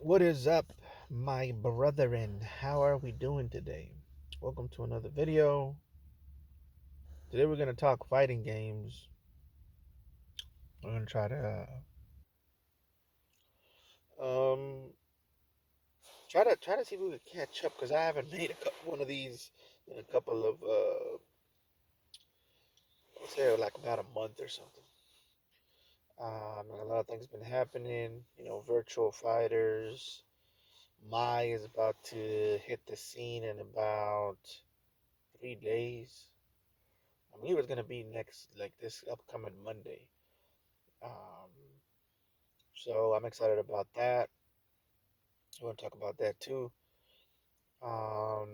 What is up, my brethren? How are we doing today? Welcome to another video. Today we're gonna talk fighting games. We're gonna um try to see if we can catch up because I haven't made one of these in a couple of let's say like about a month or something. And a lot of things been happening. Virtual fighters. Mai is about to hit the scene in about 3 days. I believe it's gonna be next, like this upcoming Monday. Um, so I'm excited about that. I want to talk about that too. Um,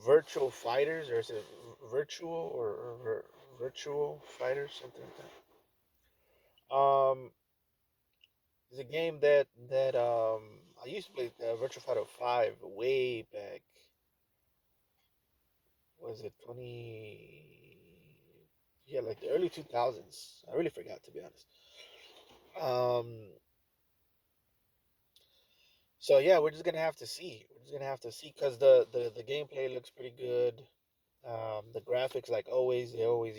virtual fighters, or is it virtual or virtual fighters, something like that. It's a game that I used to play Virtual Fighter 5 way back. Was it 20? Yeah, like the early 2000s. I really forgot, to be honest. Um, So yeah, we're just gonna have to see. We're just gonna have to see because the gameplay looks pretty good. The graphics, like always, they always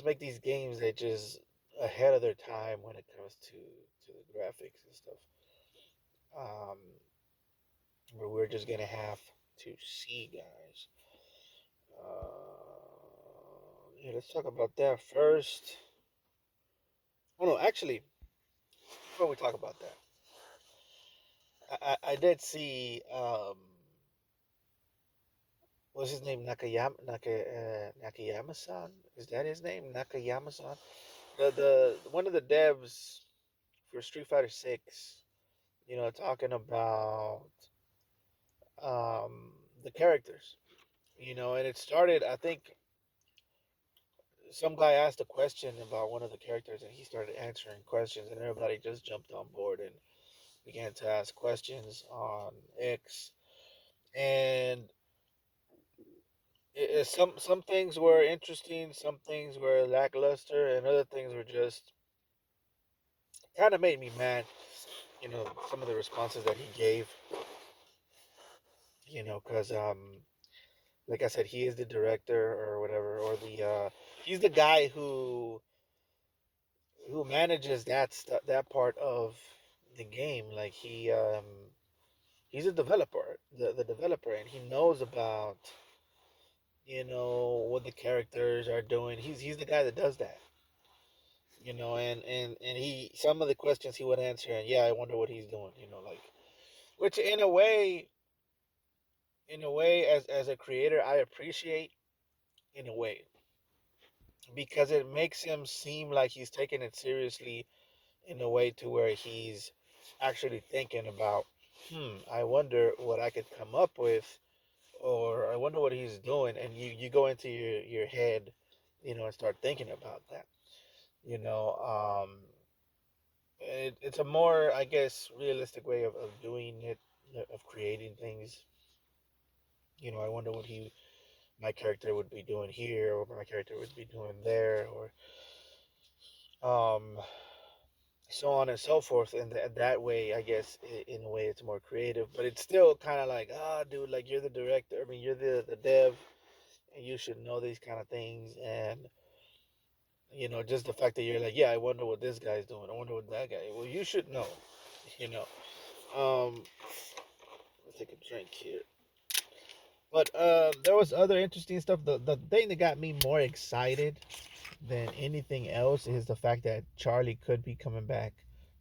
make these games that just ahead of their time when it comes to the graphics and stuff. Um, but we're just gonna have to see, guys. Yeah, let's talk about that first. Oh no, actually, before we talk about that, I did see what's his name? Nakayama-san? Is that his name? Nakayama-san? The one of the devs for Street Fighter 6, talking about um the characters. And it started, I think some guy asked a question about one of the characters and he started answering questions and everybody just jumped on board and began to ask questions on X. And some things were interesting, some things were lackluster, and other things were just kind of made me mad. Some of the responses that he gave. Because like I said, he is the director or whatever, or he's the guy who manages that part of the game. Like he's a developer, the developer, and he knows about what the characters are doing. He's the guy that does that. And he some of the questions he would answer, and yeah, I wonder what he's doing. Like, which in a way, as a creator, I appreciate, in a way, because it makes him seem like he's taking it seriously, in a way to where he's actually thinking about, I wonder what I could come up with, or I wonder what he's doing, and you go into your head, and start thinking about that. You know, um, it's a more, I guess, realistic way of doing it, of creating things. I wonder what my character would be doing here, or my character would be doing there, or um, so on and so forth. And that way, I guess, in a way, it's more creative. But it's still kind of like, dude, like you're the director. I mean, you're the dev, and you should know these kind of things. And just the fact that you're like, yeah, I wonder what this guy's doing. I wonder what that guy. Well, you should know. You know. Um, let's take a drink here. But there was other interesting stuff. The thing that got me more excited than anything else is the fact that Charlie could be coming back.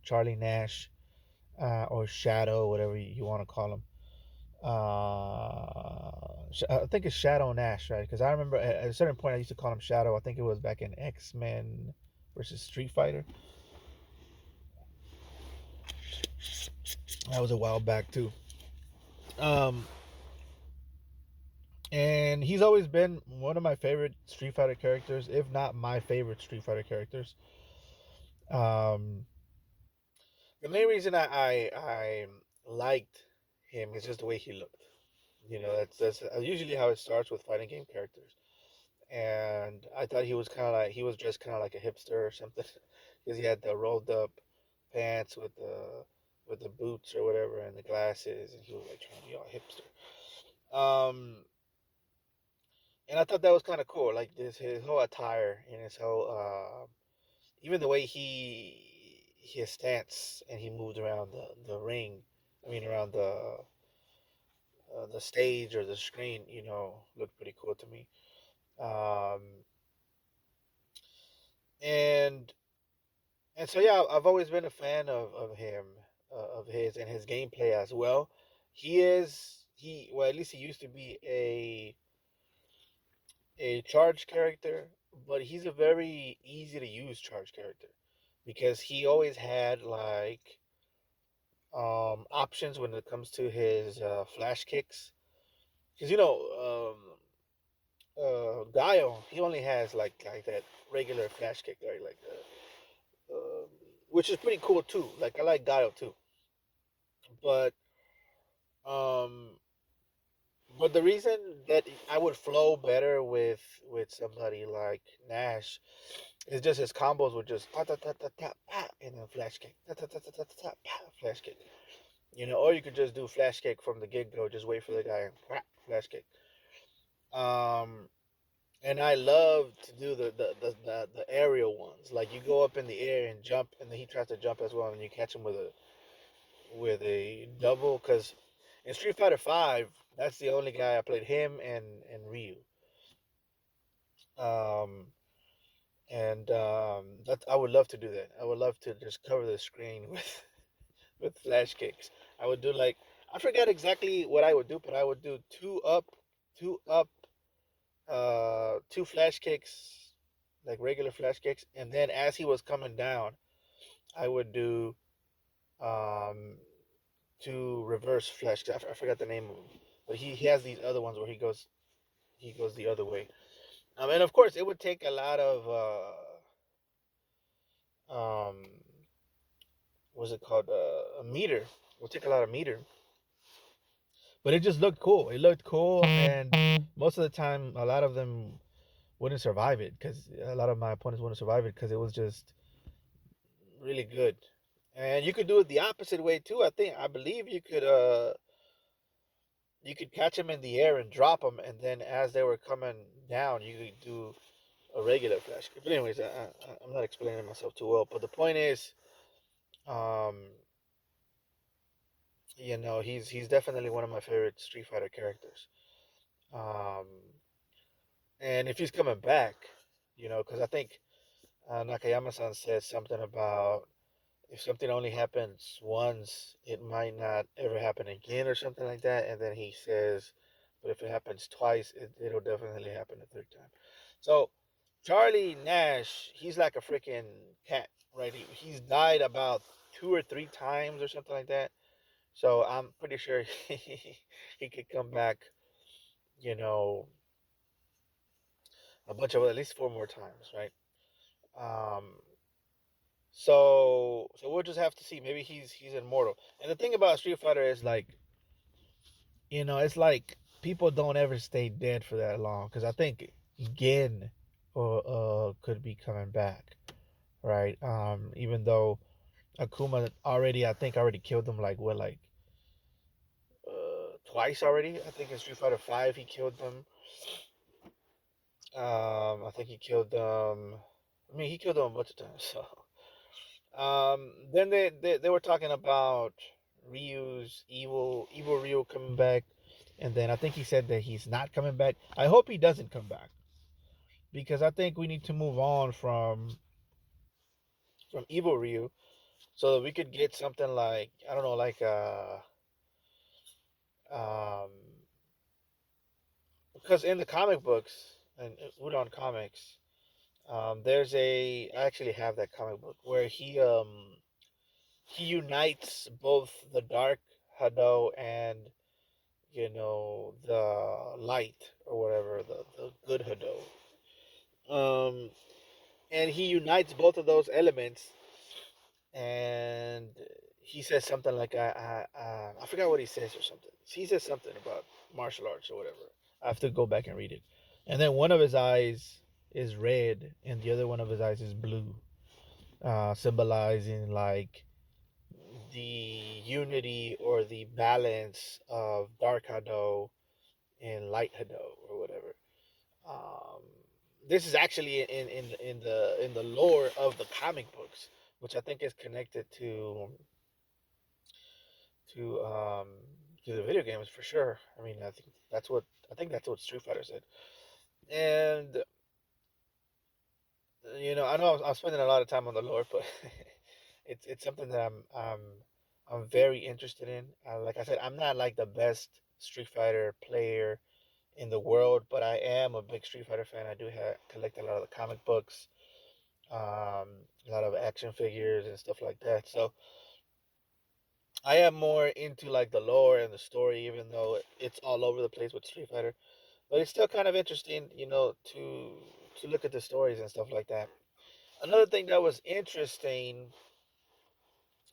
Charlie Nash, or Shadow, whatever you want to call him. I think it's Shadow Nash, right? Because I remember at a certain point I used to call him Shadow. I think it was back in X-Men versus Street Fighter. That was a while back too. Um, and he's always been one of my favorite Street Fighter characters, if not my favorite Street Fighter characters. Um, the main reason I liked him is just the way he looked. That's usually how it starts with fighting game characters. And I thought he was dressed kind of like a hipster or something, because he had the rolled up pants pants with the boots or whatever and the glasses, and he was like trying to be all hipster. And I thought that was kind of cool, like this his whole attire and his whole even the way his stance and he moved around the ring. I mean, around the stage or the screen, looked pretty cool to me. Um, and and so yeah, I've always been a fan of him, of his and his gameplay as well. He well, at least he used to be a charge character, but he's a very easy to use charge character because he always had like options when it comes to his flash kicks. Because Guile, he only has like that regular flash kick, right? Like which is pretty cool too. Like I like Guile too, but um, but the reason that I would flow better with somebody like Nash is just his combos would just ta ta ta ta ta pa and then flash kick ta ta ta ta ta ta pa flash kick. Or you could just do flash kick from the get go. Just wait for the guy and flash kick. Um, and I love to do the aerial ones. Like you go up in the air and jump, and then he tries to jump as well, and you catch him with a double. Because in Street Fighter Five, that's the only guy I played him and Ryu. Um, and that I would love to do that. I would love to just cover the screen with flash kicks. I would do like I forgot exactly what I would do, but I would do two up, two flash kicks, like regular flash kicks, and then as he was coming down, I would do um two reverse flash. I forgot the name of them, but he has these other ones where he goes the other way. And of course, it would take a lot of um what's it called, a meter. It would take a lot of meter, but it just looked cool. It looked cool, and most of the time, a lot of them wouldn't survive it because a lot of my opponents wouldn't survive it because it was just really good. And you could do it the opposite way too. I believe you could catch them in the air and drop them, and then as they were coming down, you could do a regular flash kick. But anyways, I'm not explaining myself too well. But the point is, um, he's definitely one of my favorite Street Fighter characters. Um, and if he's coming back, because I think Nakayama-san said something about if something only happens once, it might not ever happen again or something like that. And then he says, but if it happens twice, it'll definitely happen a third time. So Charlie Nash, he's like a freaking cat, right? He's died about two or three times or something like that. So I'm pretty sure he could come back, you know, a bunch of at least four more times, right? Um, so we'll just have to see. Maybe he's immortal. And the thing about Street Fighter is like, it's like people don't ever stay dead for that long because I think Gin could be coming back, right? Even though Akuma already killed him like what twice already. I think in Street Fighter Five he killed them. I think he killed them. I mean, he killed them a bunch of times. So then they were talking about Ryu's evil Ryu coming back, and then I think he said that he's not coming back. I hope he doesn't come back because I think we need to move on from evil Ryu so that we could get something like I don't know, like um because in the comic books and Udon comics, I actually have that comic book where he unites both the dark Hado and the light or whatever, the good Hado. Um, and he unites both of those elements, and he says something like, I forgot what he says or something. He says something about martial arts or whatever. I have to go back and read it. And then one of his eyes is red, and the other one of his eyes is blue, symbolizing like the unity or the balance of Dark Hado and Light Hado or whatever. Um, this is actually in the lore of the comic books, which I think is connected to um to the video games for sure. I mean, I think that's what Street Fighter said. And I know I'm spending a lot of time on the lore, but it's something that I'm very interested in. Like I said, I'm not like the best Street Fighter player in the world, but I am a big Street Fighter fan. I do collect a lot of the comic books, a lot of action figures and stuff like that. So I am more into like the lore and the story, even though it's all over the place with Street Fighter. But it's still kind of interesting, to look at the stories and stuff like that. Another thing that was interesting,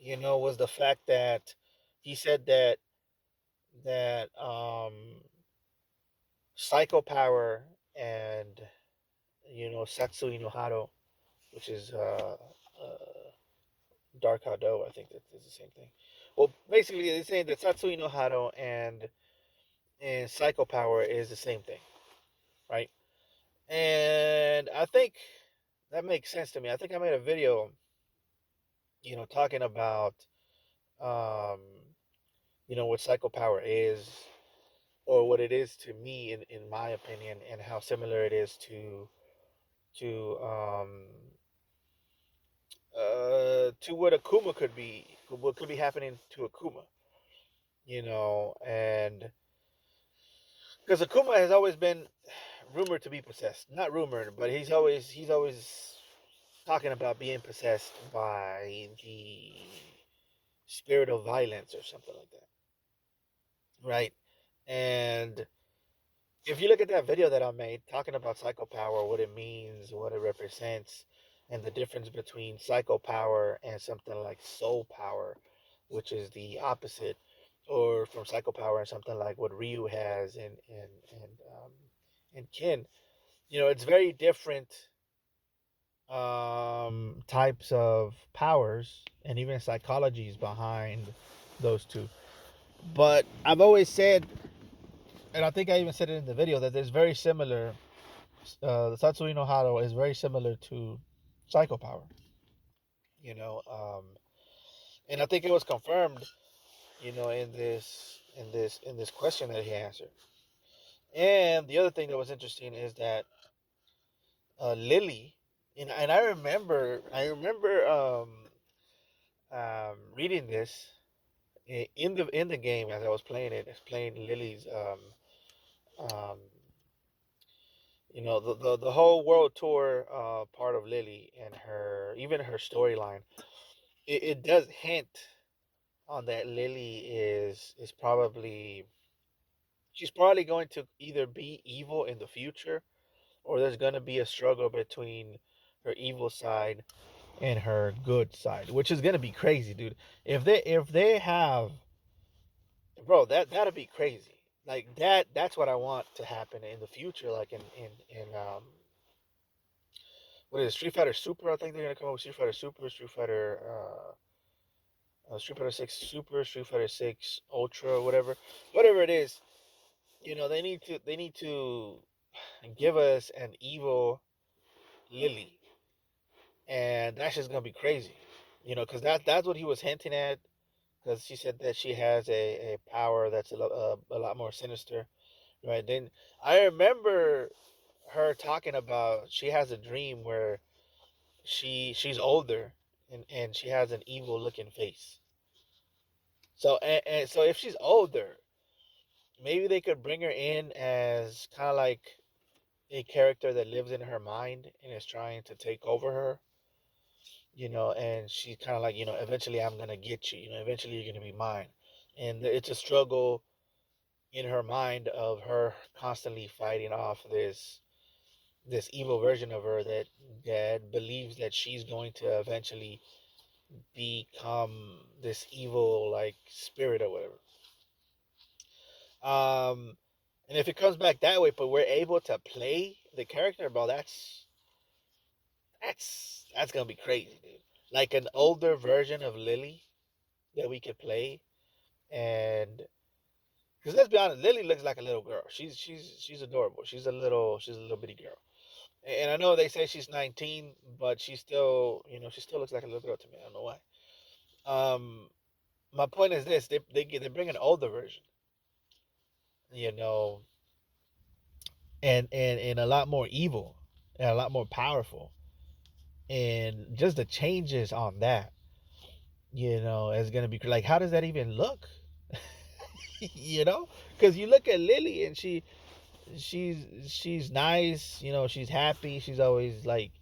was the fact that he said that Psycho Power and Satsui no Hado, which is Dark Hado, I think that is the same thing. Well, basically, they're saying that Satsui no Hado and Psycho Power is the same thing, right? And I think that makes sense to me. I think I made a video, talking about um, what Psycho Power is, or what it is to me, in my opinion, and how similar it is to what Akuma could be, what could be happening to Akuma, and because Akuma has always been rumored to be possessed, not rumored, but he's always talking about being possessed by the spirit of violence or something like that, right? And if you look at that video that I made talking about Psycho Power, what it means, what it represents, and the difference between Psycho Power and something like Soul Power, which is the opposite, or from Psycho Power and something like what Ryu has and Kin, it's very different types of powers and even psychologies behind those two. But I've always said, and I think I even said it in the video, that there's very similar. The Satsui no Hado is very similar to Psycho Power, you know, um, and I think it was confirmed, in this question that he answered. And the other thing that was interesting is that Lily, and I remember reading this in the game as I was playing it, playing Lily's um, the whole world tour part of Lily and her storyline. It does hint on that Lily she's probably going to either be evil in the future, or there's going to be a struggle between her evil side and her good side, which is going to be crazy, dude. If they have, bro, that'd be crazy. Like that's what I want to happen in the future, like in what is it, Street Fighter Super? I think they're gonna come up with Street Fighter Super, Street Fighter Six Super, Street Fighter Six Ultra, whatever it is. They need to give us an evil Lily, and that's just gonna be crazy. Because that's what he was hinting at. Because she said that she has a power that's a lot more sinister, right? Then I remember her talking about she has a dream where she's older, and she has an evil looking face. So if she's older, maybe they could bring her in as kind of like a character that lives in her mind and is trying to take over her, and she's kind of like, eventually I'm gonna get you, eventually you're gonna be mine, and it's a struggle in her mind of her constantly fighting off this evil version of her that believes that she's going to eventually become this evil like spirit or whatever. And if it comes back that way, but we're able to play the character, bro, that's gonna be crazy, dude. Like an older version of Lily, that we could play. And because let's be honest, Lily looks like a little girl. She's adorable. She's a little bitty girl. And I know they say she's 19, but she still, she still looks like a little girl to me. I don't know why. My point is this: they bring an older version, you know, and a lot more evil and a lot more powerful, and just the changes on that, is gonna be like, how does that even look? you know, because you look at Lily and she's she's nice, she's happy, she's always like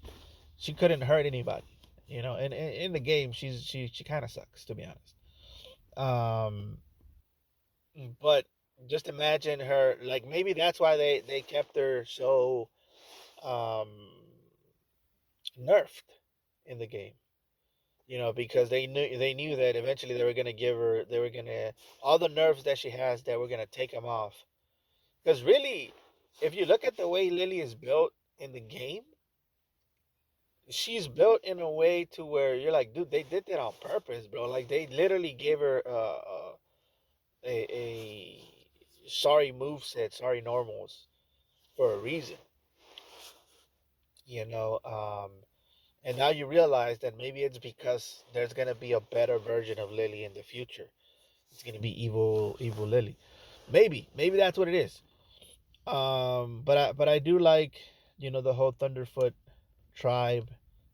she couldn't hurt anybody, and in the game she kind of sucks, to be honest. Um, but just imagine her, like, maybe that's why they kept her so um nerfed in the game, because they knew that eventually they were gonna all the nerfs that she has, that were gonna take them off. Because really, if you look at the way Lily is built in the game, she's built in a way to where you're like, dude, they did that on purpose, bro. Like, they literally gave her a sorry move set, sorry normals, for a reason, you know. And now you realize that maybe it's because there's gonna be a better version of Lily in the future. It's gonna be evil Lily. Maybe that's what it is. But I do like, the whole Thunderfoot tribe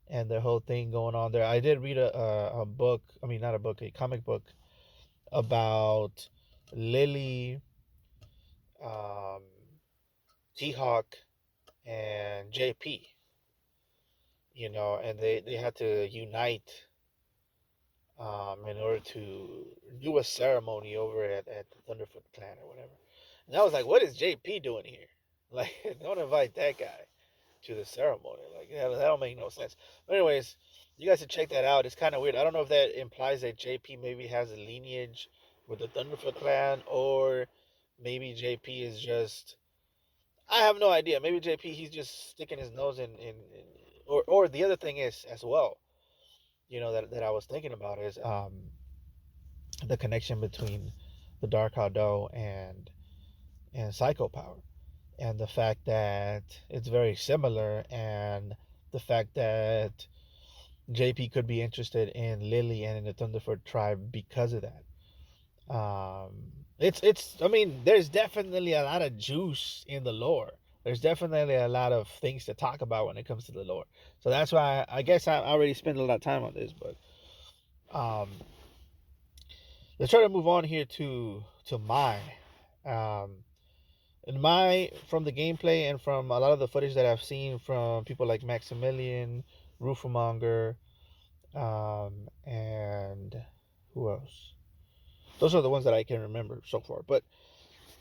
and the whole thing going on there. I did read a book. I mean, not a book, a comic book about Lily, um, T Hawk, and JP. And they had to unite, in order to do a ceremony over at the Thunderfoot clan or whatever. And I was like, what is JP doing here? Like, don't invite that guy to the ceremony. Like, that don't make no sense. But anyways, you guys should check that out. It's kind of weird. I don't know if that implies that JP maybe has a lineage with the Thunderfoot clan, or maybe JP is just. I have no idea. Maybe JP, he's just sticking his nose in or the other thing is as well. That I was thinking about is the connection between the Dark Hado and Psycho Power, and the fact that it's very similar, and the fact that JP could be interested in Lily and in the Thunderfoot tribe because of that. It's I mean, there's definitely a lot of juice in the lore. There's definitely a lot of things to talk about when it comes to the lore. So that's why I guess I already spent a lot of time on this, but um, let's try to move on here to my um, in my from the gameplay and from a lot of the footage that I've seen from people like Maximilian, Roofermonger, and who else? Those are the ones that I can remember so far. But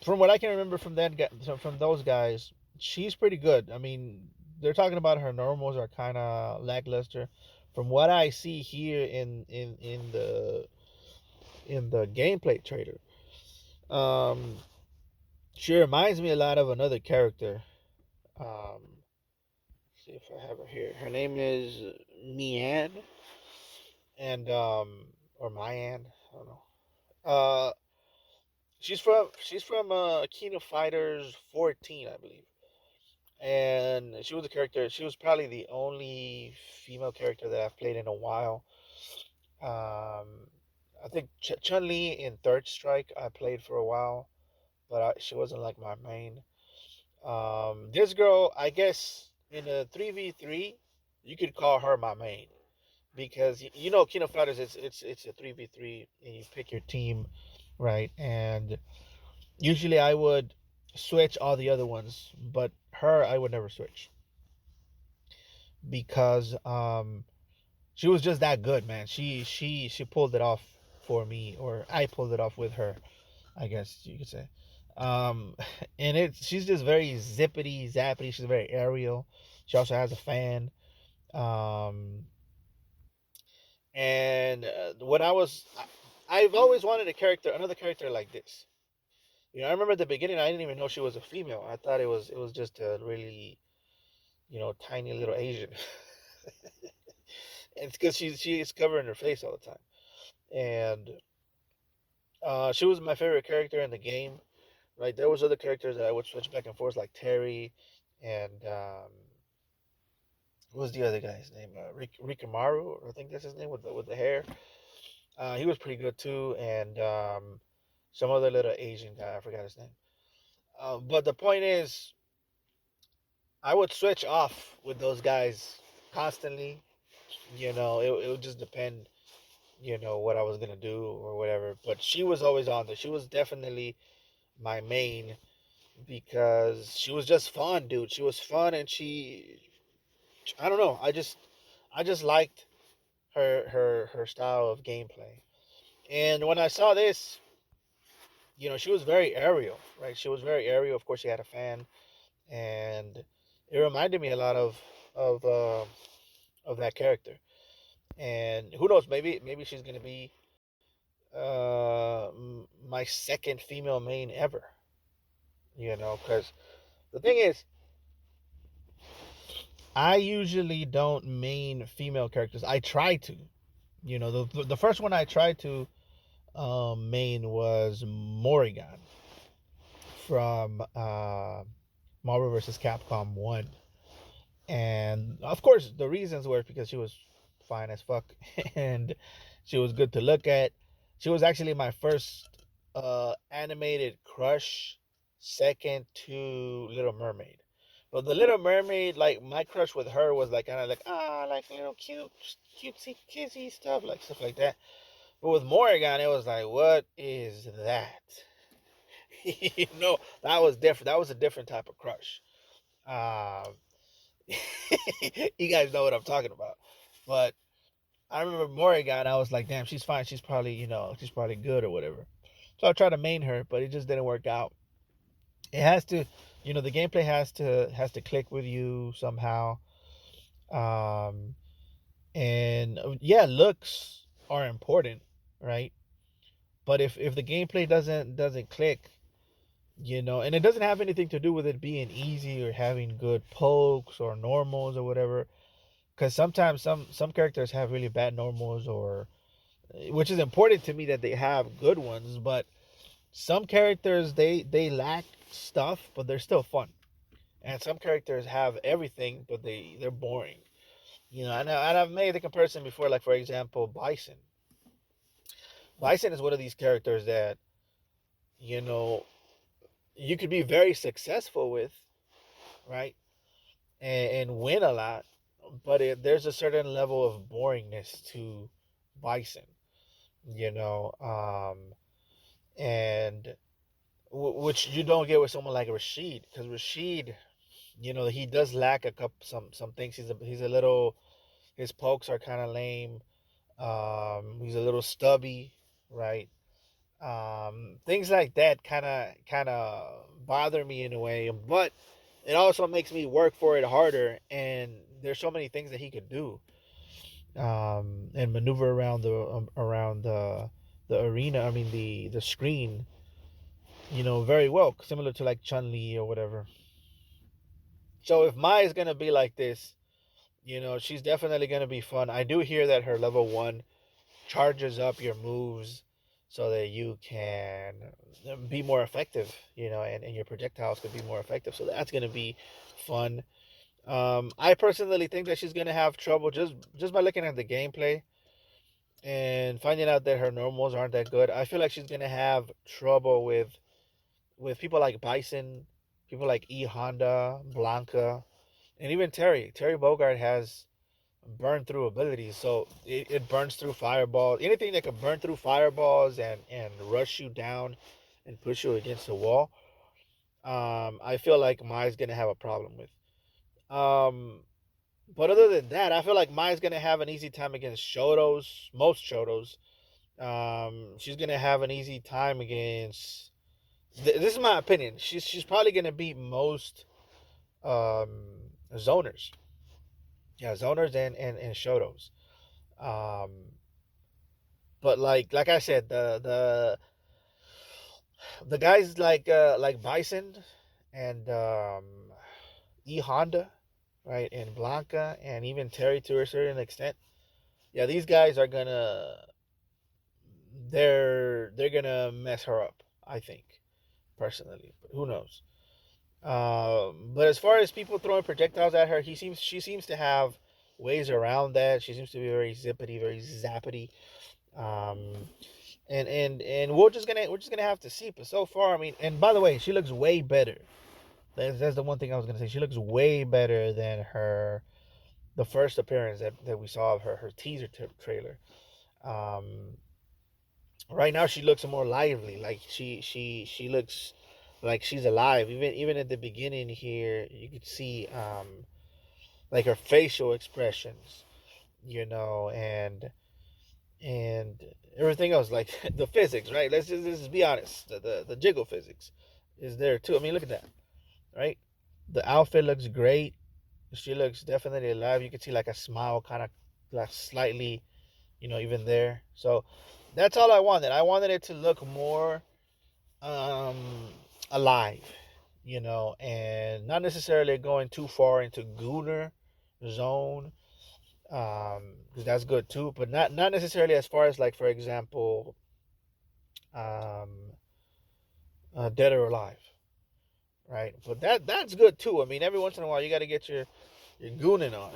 from what I can remember from those guys, she's pretty good. I mean, they're talking about her normals are kind of lackluster. From what I see here in the gameplay trailer, um, she reminds me a lot of another character. See if I have her here. Her name is Mian, and or Mayan. I don't know. Uh, she's from King of Fighters 14, I believe. And she was a character. She was probably the only female character that I've played in a while. Um, I think Chun Li in Third Strike I played for a while, but she wasn't like my main. This girl, I guess, in a 3v3, you could call her my main, because King of Fighters, it's a 3v3 and you pick your team, right? And usually I would switch all the other ones, but her I would never switch, because she was just that good, man. She pulled it off for me, or I pulled it off with her, I guess you could say. Um, and she's just very zippity zappity. She's very aerial. She also has a fan. Um, and when I've always wanted another character like this. I remember at the beginning I didn't even know she was a female. I thought it was just a really, tiny little Asian. And it's because she's covering her face all the time. and she was my favorite character in the game. Right, there was other characters that I would switch back and forth, like Terry, and what was the other guy's name? Rikamaru, I think that's his name, with the hair. He was pretty good too, and some other little Asian guy, I forgot his name. But the point is, I would switch off with those guys constantly. It would just depend, what I was gonna do or whatever. But she was always on there. She was definitely my main because she was just fun, dude. She was fun, and I don't know. I just liked her style of gameplay. And when I saw this, she was very aerial, right? She was very aerial. Of course, she had a fan, and it reminded me a lot of that character. And who knows? Maybe she's gonna be my second female main ever. Because the thing is, I usually don't main female characters. I try to. The first one I tried to main was Morrigan from Marvel vs. Capcom 1. And of course, the reasons were because she was fine as fuck and she was good to look at. She was actually my first animated crush, second to Little Mermaid. But the Little Mermaid, like my crush with her was like kind of like like little cute, cutesy, kissy stuff, like stuff like that. But with Morrigan, it was like, what is that? That was different. That was a different type of crush. Um, you guys know what I'm talking about. But I remember Morrigan, I was like, damn, she's fine. She's probably good or whatever. So I tried to main her, but it just didn't work out. It has to, the gameplay has to click with you somehow. Um, and yeah, looks are important, right? But if the gameplay doesn't click, and it doesn't have anything to do with it being easy or having good pokes or normals or whatever, because sometimes some characters have really bad normals, or which is important to me that they have good ones, but some characters they lack stuff but they're still fun, and some characters have everything but they're boring. And I've made the comparison before, like for example, Bison is one of these characters that you know you could be very successful with, right, and win a lot, but there's a certain level of boringness to Bison, you know, and which you don't get with someone like Rashid, because Rashid, he does lack a couple some things. He's a little, his pokes are kind of lame. He's a little stubby, right? Things like that kind of bother me in a way, but it also makes me work for it harder. And there's so many things that he could do, and maneuver around the arena. I mean the screen, very well, similar to like Chun Li or whatever. So if Mai is gonna be like this, she's definitely gonna be fun. I do hear that her level one charges up your moves so that you can be more effective, and your projectiles could be more effective. So that's gonna be fun. I personally think that she's gonna have trouble just by looking at the gameplay and finding out that her normals aren't that good. I feel like she's gonna have trouble with people like Bison, people like E Honda, Blanca, and even Terry. Terry Bogard has burn through abilities, so it burns through fireballs. Anything that can burn through fireballs and rush you down and push you against the wall. I feel like Mai's gonna have a problem with. Um, but other than that, I feel like Mai's gonna have an easy time against Shotos, most Shotos. She's gonna have an easy time against. This is my opinion. She's probably gonna beat most um, zoners. Yeah, zoners and Shotos. Um, but like I said, the guys like Bison and E Honda, right, and Blanca, and even Terry to a certain extent. Yeah, these guys are gonna they're gonna mess her up. I think personally, but who knows? But as far as people throwing projectiles at her, she seems to have ways around that. She seems to be very zippity, very zappity. Um, and we're just gonna have to see. But so far, I mean, and by the way, she looks way better. That's the one thing I was gonna say. She looks way better than the first appearance that we saw of her teaser trailer. Um, right now she looks more lively. Like she looks like she's alive. Even at the beginning here, you could see like her facial expressions, and everything else, like the physics, right? Let's just be honest. The jiggle physics is there too. I mean, look at that, right? The outfit looks great. She looks definitely alive. You can see like a smile, kind of like slightly, even there. So that's all I wanted. I wanted it to look more um, alive, and not necessarily going too far into Gooner zone, because that's good too, but not necessarily as far as, like, for example, um, Dead or Alive, right? But that's good too. I mean, every once in a while you got to get your gooning on,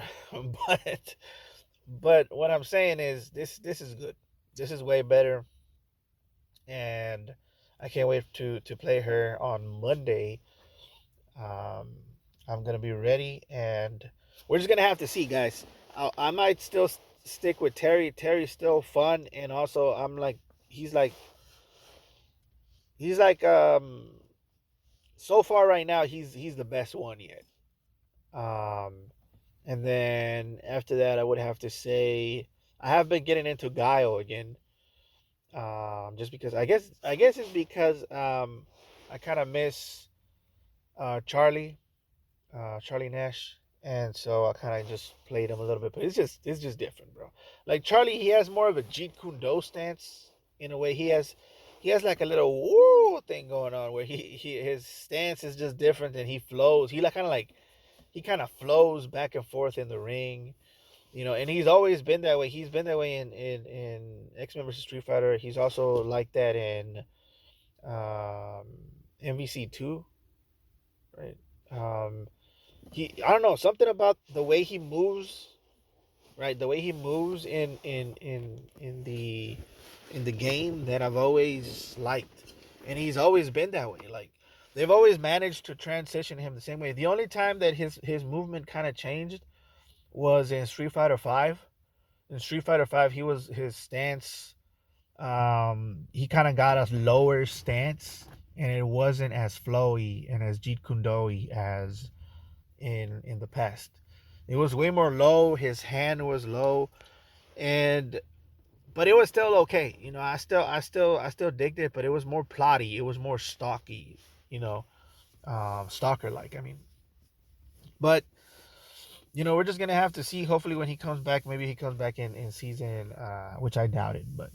but what I'm saying is this is good. This is way better, and I can't wait to play her on Monday. Um, I'm gonna be ready, and we're just gonna have to see, guys. I might still stick with Terry. Terry's still fun, and also he's like he's like so far right now he's the best one yet. Um, and then after that, I would have to say I have been getting into Guile again. Just because I guess it's because I kind of miss Charlie, Charlie Nash, and so I kind of just played him a little bit. But it's just different, bro. Like Charlie, he has more of a Jeet Kune Do stance in a way. He has like a little woo thing going on where his stance is just different, and he flows. He kind of flows back and forth in the ring. And he's always been that way. He's been that way in X-Men versus Street Fighter. He's also like that in um, MVC2, right? I don't know, something about the way he moves, right? The way he moves in the game that I've always liked, and he's always been that way. Like, they've always managed to transition him the same way. The only time that his movement kind of changed was in Street Fighter Five. In Street Fighter Five, his stance. He kind of got a lower stance, and it wasn't as flowy and as Jeet Kune Do as in the past. It was way more low. His hand was low, and but it was still okay. I still digged it, but it was more plotty. It was more stocky. Stalker like. I mean, but we're just gonna have to see. Hopefully, when he comes back, maybe he comes back in season, which I doubt it, but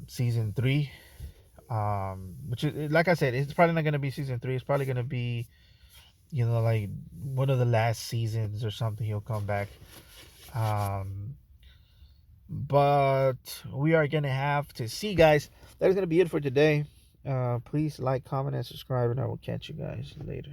season three. Which is, like I said, it's probably not gonna be season three. It's probably gonna be, like one of the last seasons or something. He'll come back. Um, but we are gonna have to see, guys. That is gonna be it for today. Please like, comment, and subscribe, and I will catch you guys later.